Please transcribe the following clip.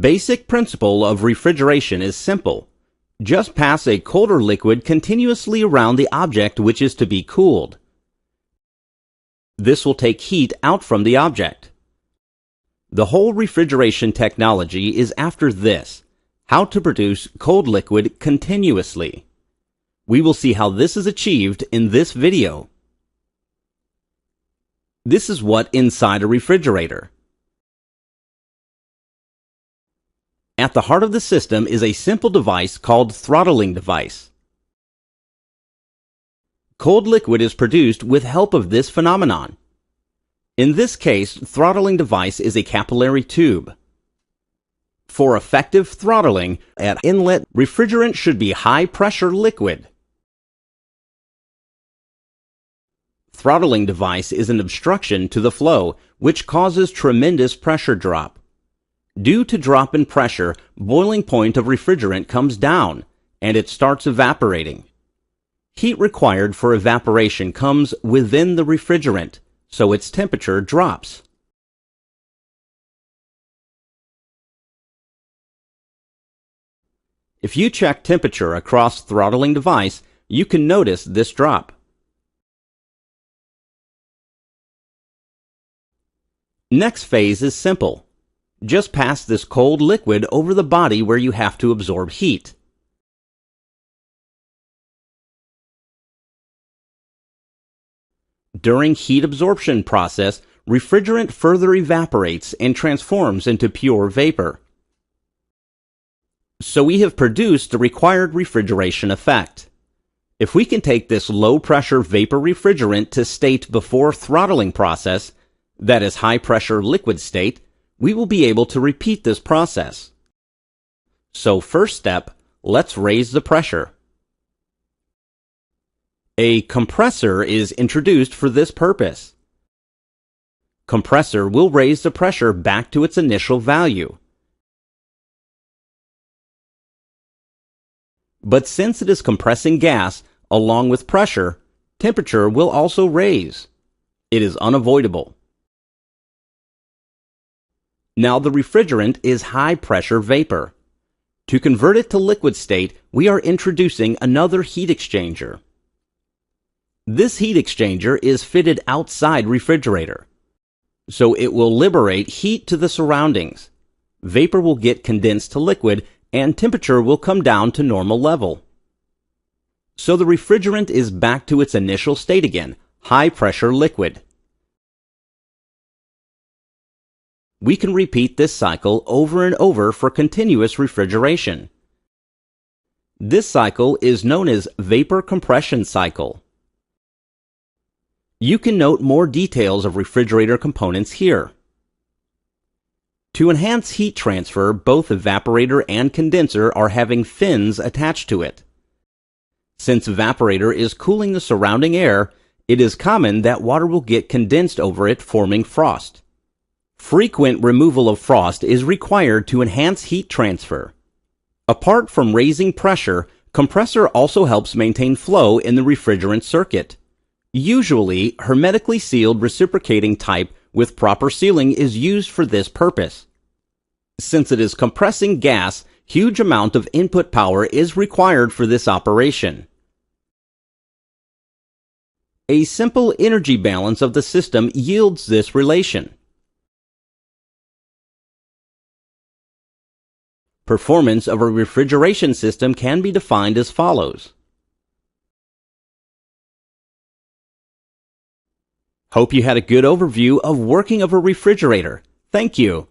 basic principle of refrigeration is simple. Just pass a colder liquid continuously around the object which is to be cooled. This will take heat out from the object. The whole refrigeration technology is after this: how to produce cold liquid continuously. We will see how this is achieved in this video. This is what inside a refrigerator. At the heart of the system is a simple device called throttling device. Cold liquid is produced with help of this phenomenon. In this case, throttling device is a capillary tube. For effective throttling, at inlet, refrigerant should be high-pressure liquid. Throttling device is an obstruction to the flow, which causes tremendous pressure drop. Due to drop in pressure, boiling point of refrigerant comes down, and it starts evaporating. Heat required for evaporation comes within the refrigerant, so its temperature drops. If you check temperature across throttling device, you can notice this drop. Next phase is simple. Just pass this cold liquid over the body where you have to absorb heat. During heat absorption process, refrigerant further evaporates and transforms into pure vapor. So we have produced the required refrigeration effect. If we can take this low-pressure vapor refrigerant to state before throttling process, that is high-pressure liquid state, we will be able to repeat this process. So first step, let's raise the pressure. A compressor is introduced for this purpose. Compressor will raise the pressure back to its initial value. But since it is compressing gas, along with pressure, temperature will also raise. It is unavoidable. Now the refrigerant is high-pressure vapor. To convert it to liquid state, we are introducing another heat exchanger. This heat exchanger is fitted outside refrigerator, so it will liberate heat to the surroundings. Vapor will get condensed to liquid, and temperature will come down to normal level. So the refrigerant is back to its initial state again, high-pressure liquid. We can repeat this cycle over and over for continuous refrigeration. This cycle is known as vapor compression cycle. You can note more details of refrigerator components here. To enhance heat transfer, both evaporator and condenser are having fins attached to it. Since evaporator is cooling the surrounding air, it is common that water will get condensed over it, forming frost. Frequent removal of frost is required to enhance heat transfer. Apart from raising pressure, compressor also helps maintain flow in the refrigerant circuit. Usually, hermetically sealed reciprocating type with proper sealing is used for this purpose. Since it is compressing gas, huge amount of input power is required for this operation. A simple energy balance of the system yields this relation. Performance of a refrigeration system can be defined as follows. Hope you had a good overview of working of a refrigerator. Thank you.